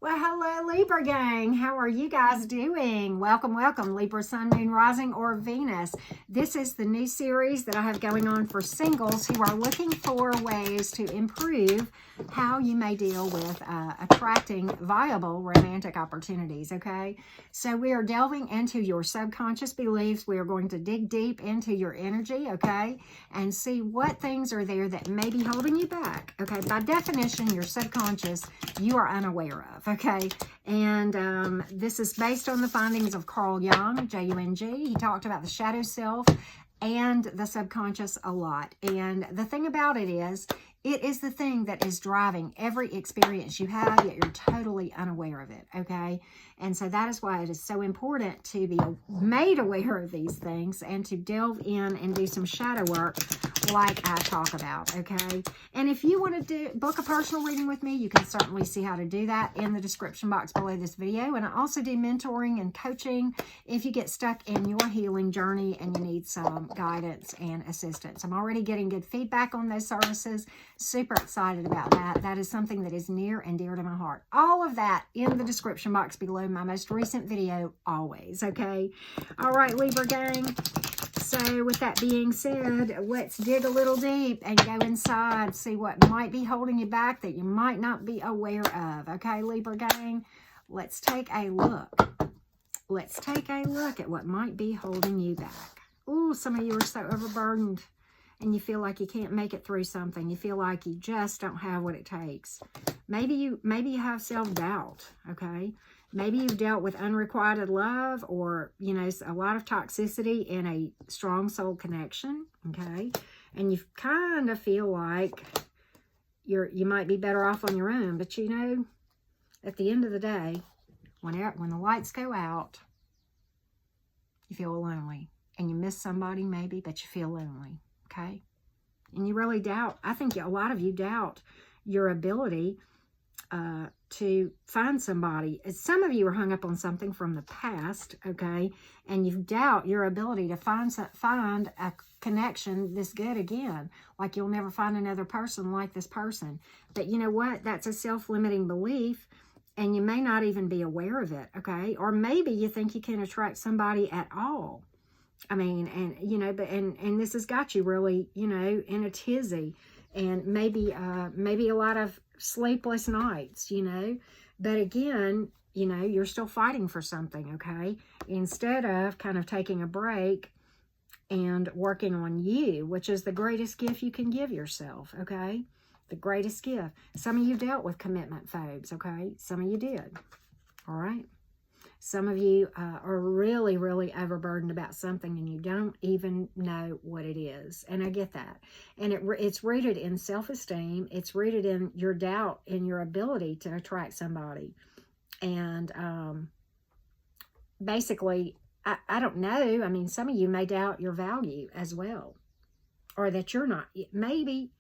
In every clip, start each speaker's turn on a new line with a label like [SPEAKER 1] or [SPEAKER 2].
[SPEAKER 1] Well, hello, Libra gang. How are you guys doing? Welcome, welcome, Libra, Sun, Moon, Rising, or Venus. This is the new series that I have going on for singles who are looking for ways to improve how you may deal with attracting viable romantic opportunities, okay? So we are delving into your subconscious beliefs. We are going to dig deep into your energy, okay? And see what things are there that may be holding you back, okay? By definition, your subconscious, you are unaware of, okay? And this is based on the findings of Carl Jung, J-U-N-G. He talked about the shadow self and the subconscious a lot. And the thing about it is the thing that is driving every experience you have, yet you're totally unaware of it, okay? And so that is why it is so important to be made aware of these things and to delve in and do some shadow work like I talk about, okay? And if you want to book a personal reading with me, you can certainly see how to do that in the description box below this video. And I also do mentoring and coaching if you get stuck in your healing journey and you need some guidance and assistance. I'm already getting good feedback on those services. Super excited about that. That is something that is near and dear to my heart. All of that in the description box below my most recent video always, okay? All right, Libra gang. So with that being said, let's dig a little deep and go inside, see what might be holding you back that you might not be aware of. Okay, Libra gang, let's take a look. Let's take a look at what might be holding you back. Ooh, some of you are so overburdened and you feel like you can't make it through something. You feel like you just don't have what it takes. Maybe you have self-doubt, okay? Maybe you've dealt with unrequited love or, you know, a lot of toxicity in a strong soul connection, okay? And you kind of feel like you might be better off on your own. But, you know, at the end of the day, when the lights go out, you feel lonely. And you miss somebody maybe, but you feel lonely, okay? And you really doubt, I think a lot of you doubt your ability to find somebody. Some of you are hung up on something from the past, okay? And you doubt your ability to find a connection this good again. Like you'll never find another person like this person. But you know what? That's a self-limiting belief, and you may not even be aware of it, okay? Or maybe you think you can attract somebody at all. I mean, and you know, but and this has got you really, you know, in a tizzy, and maybe a lot of sleepless nights, you know. But again, you know, you're still fighting for something, okay? Instead of kind of taking a break and working on you, which is the greatest gift you can give yourself, okay? The greatest gift. Some of you dealt with commitment phobes, okay? Some of you did, all right? Some of you are really, really overburdened about something and you don't even know what it is. And I get that. And it's rooted in self-esteem. It's rooted in your doubt in your ability to attract somebody. And basically, I don't know. I mean, some of you may doubt your value as well. Or that you're not, maybe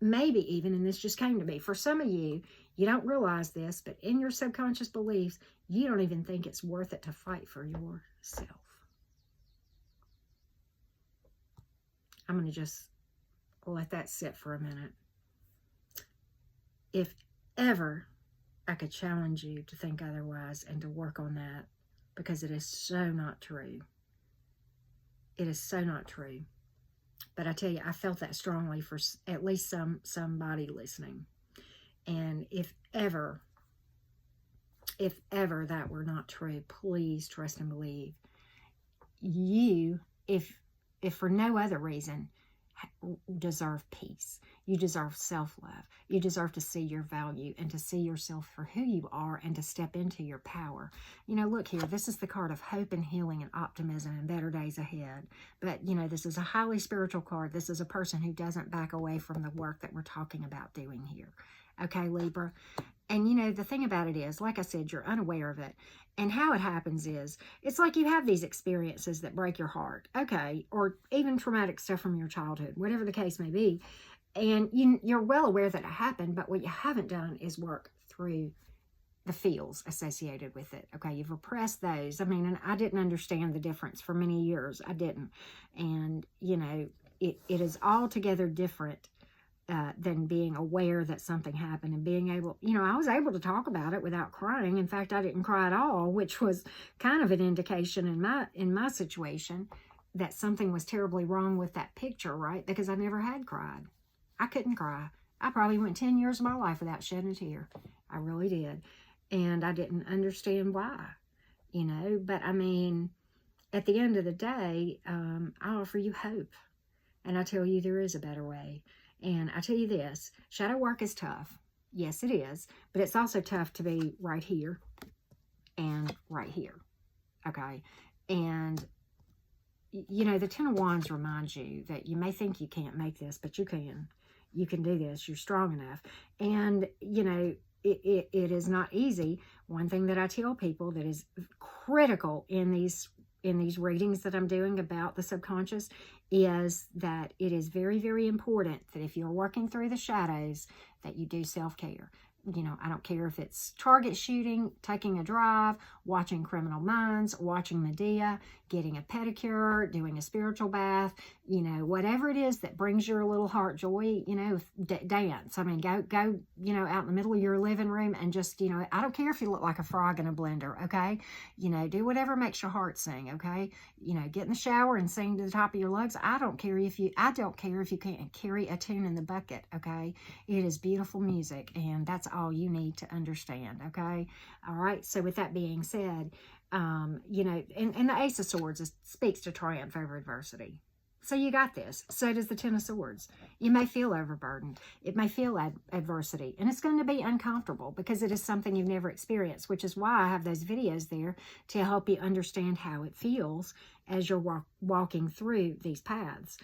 [SPEAKER 1] even, and this just came to me, for some of you, you don't realize this, but in your subconscious beliefs, you don't even think it's worth it to fight for yourself. I'm going to just let that sit for a minute. If ever I could challenge you to think otherwise and to work on that, because it is so not true. It is so not true. But I tell you, I felt that strongly for at least somebody listening. And if ever that were not true, please trust and believe. You, if for no other reason, deserve peace. You deserve self-love. You deserve to see your value and to see yourself for who you are and to step into your power. You know, look here, this is the card of hope and healing and optimism and better days ahead. But, you know, this is a highly spiritual card. This is a person who doesn't back away from the work that we're talking about doing here. Okay, Libra? And, you know, the thing about it is, like I said, you're unaware of it. And how it happens is, it's like you have these experiences that break your heart, okay, or even traumatic stuff from your childhood, whatever the case may be. And you're well aware that it happened, but what you haven't done is work through the feels associated with it, okay? You've repressed those. I mean, and I didn't understand the difference for many years. I didn't. And, you know, it is altogether different than being aware that something happened and being able, I was able to talk about it without crying. In fact, I didn't cry at all, which was kind of an indication in my situation that something was terribly wrong with that picture, right? Because I never had cried. I couldn't cry. I probably went 10 years of my life without shedding a tear. I really did. And I didn't understand why, but I mean, at the end of the day, I offer you hope. And I tell you there is a better way. And I tell you this, shadow work is tough. Yes, it is. But it's also tough to be right here and right here. Okay? And, the Ten of Wands reminds you that you may think you can't make this, but you can. You can do this. You're strong enough. And, it is not easy. One thing that I tell people that is critical in these readings that I'm doing about the subconscious is that it is very, very important that if you're working through the shadows, that you do self-care. I don't care if it's target shooting, taking a drive, watching Criminal Minds, watching Medea, getting a pedicure, doing a spiritual bath, whatever it is that brings your little heart joy, dance. I mean, go, out in the middle of your living room and just, I don't care if you look like a frog in a blender, okay? Do whatever makes your heart sing, okay? Get in the shower and sing to the top of your lungs. I don't care if you can't carry a tune in the bucket, okay? It is beautiful music, and that's all you need to understand, okay? All right, so with that being said, and the Ace of Swords speaks to triumph over adversity. So you got this. So does the Ten of Swords. You may feel overburdened. It may feel adversity. And it's going to be uncomfortable because it is something you've never experienced, which is why I have those videos there to help you understand how it feels as you're walking through these paths,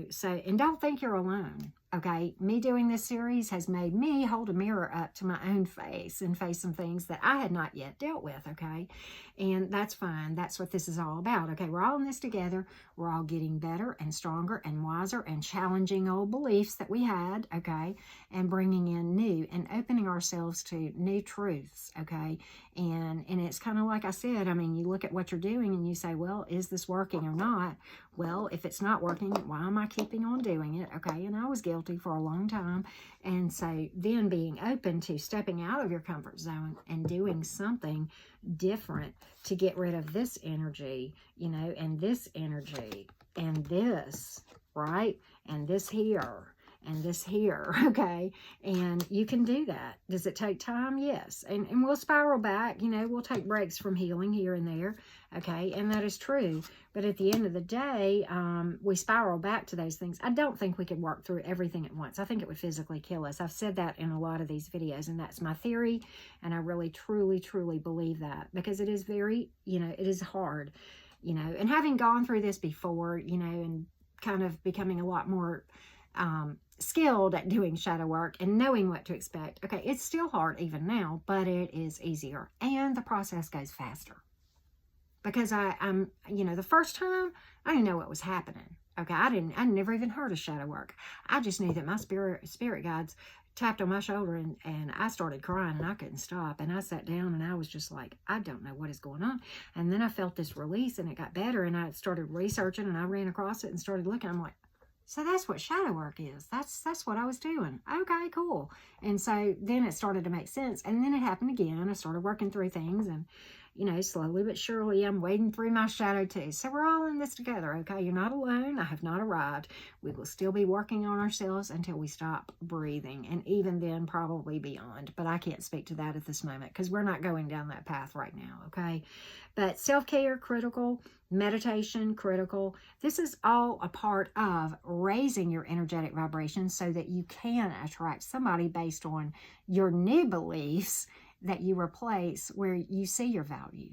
[SPEAKER 1] So, and don't think you're alone, okay? Me doing this series has made me hold a mirror up to my own face and face some things that I had not yet dealt with, okay? And that's fine. That's what this is all about, okay? We're all in this together. We're all getting better and stronger and wiser and challenging old beliefs that we had, okay? And bringing in new and opening ourselves to new truths, okay? And it's kind of like I said, I mean, you look at what you're doing and you say, well, is this working or not? Well, if it's not working, why am I keeping on doing it? Okay, and I was guilty for a long time. And so then being open to stepping out of your comfort zone and doing something different to get rid of this energy, and this energy, and this, right? And this here. And this here, okay? And you can do that. Does it take time? Yes. And we'll spiral back, we'll take breaks from healing here and there, okay? And that is true. But at the end of the day, we spiral back to those things. I don't think we could work through everything at once. I think it would physically kill us. I've said that in a lot of these videos, and that's my theory. And I really, truly, truly believe that because it is very, it is hard, and having gone through this before, and kind of becoming a lot more skilled at doing shadow work and knowing what to expect. Okay, it's still hard even now, but it is easier and the process goes faster. Because I'm, the first time I didn't know what was happening. Okay, I never even heard of shadow work. I just knew that my spirit guides tapped on my shoulder and I started crying and I couldn't stop. And I sat down and I was just like, I don't know what is going on. And then I felt this release and it got better and I started researching and I ran across it and started looking. I'm like, so that's what shadow work is. That's what I was doing. Okay, cool. And so then it started to make sense. And then it happened again. I started working through things and, slowly but surely I'm wading through my shadow too. So we're all in this together, okay? You're not alone. I have not arrived. We will still be working on ourselves until we stop breathing. And even then, probably beyond. But I can't speak to that at this moment because we're not going down that path right now, okay? But self-care, critical. Meditation, critical. This is all a part of raising your energetic vibration so that you can attract somebody based on your new beliefs that you replace where you see your value,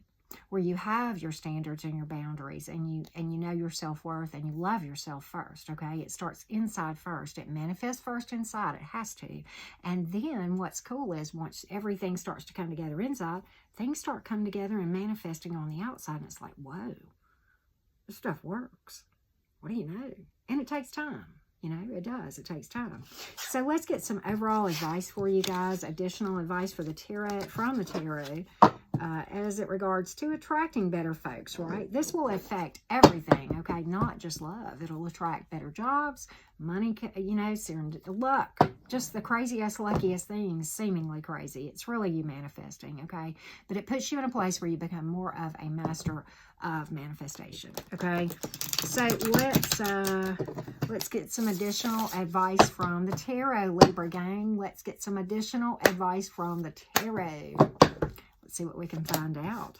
[SPEAKER 1] where you have your standards and your boundaries and you know your self-worth and you love yourself first, okay? It starts inside first. It manifests first inside. It has to. And then what's cool is once everything starts to come together inside, things start coming together and manifesting on the outside. And it's like, whoa, this stuff works. What do you know? And it takes time. It does. It takes time. So let's get some overall advice for you guys. Additional advice for the tarot, from the tarot. as it regards to attracting better folks, right? This will affect everything, okay? Not just love. It'll attract better jobs, money, you know, luck. Just the craziest, luckiest things, seemingly crazy. It's really you manifesting, okay? But it puts you in a place where you become more of a master of manifestation, okay? So let's get some additional advice from the tarot, Libra gang. Let's get some additional advice from the tarot. Let's see what we can find out.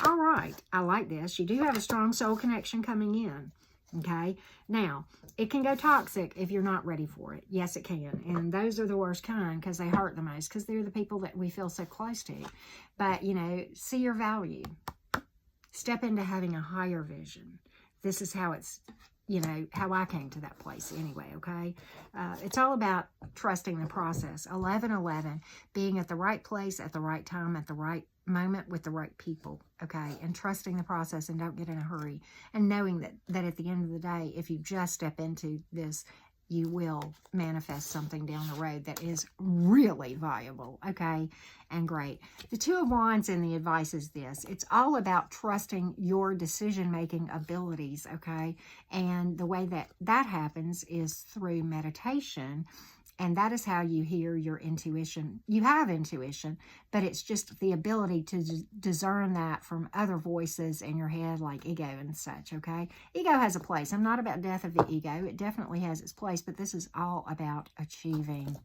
[SPEAKER 1] All right, I like this. You do have a strong soul connection coming in, okay? Now, it can go toxic if you're not ready for it. Yes, it can. And those are the worst kind because they hurt the most because they're the people that we feel so close to. But, you know, see your value. Step into having a higher vision. This is how it's, you know, how I came to that place anyway, okay? It's all about trusting the process. 1111, being at the right place at the right time at the right moment with the right people, okay? And trusting the process and don't get in a hurry. And knowing that at the end of the day, if you just step into this, you will manifest something down the road that is really viable, okay, and great. The Two of Wands and the advice is this. It's all about trusting your decision-making abilities, okay, and the way that happens is through meditation, and that is how you hear your intuition. You have intuition, but it's just the ability to discern that from other voices in your head, like ego and such, okay? Ego has a place. I'm not about death of the ego. It definitely has its place, but this is all about achieving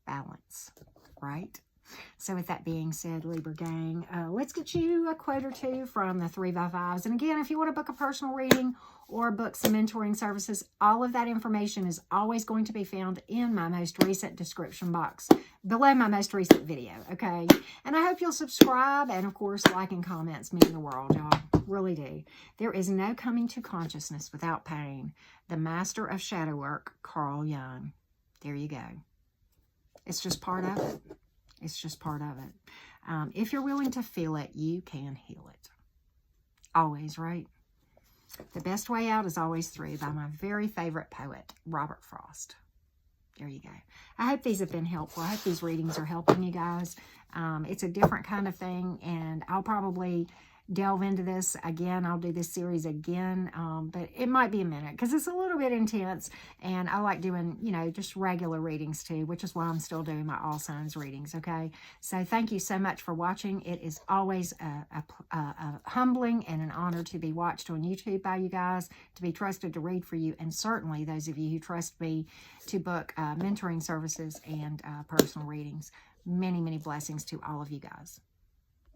[SPEAKER 1] balance, right? So with that being said, Libra gang, let's get you a quote or two from the 3x5s. And again, if you want to book a personal reading or book some mentoring services, all of that information is always going to be found in my most recent description box below my most recent video, okay? And I hope you'll subscribe, and of course, like and comments mean the world, y'all. Really do. There is no coming to consciousness without pain. The master of shadow work, Carl Jung. There you go. It's just part of it. It's just part of it. If you're willing to feel it, you can heal it. Always, right? The best way out is always through, by my very favorite poet, Robert Frost. There you go. I hope these have been helpful. I hope these readings are helping you guys. It's a different kind of thing, and I'll probably delve into this again. I'll do this series again, but it might be a minute because it's a little bit intense, and I like doing, you know, just regular readings too, which is why I'm still doing my all signs readings, okay? So thank you so much for watching. It is always a humbling and an honor to be watched on YouTube by you guys, to be trusted to read for you, and certainly those of you who trust me to book mentoring services and personal readings. Many, many blessings to all of you guys.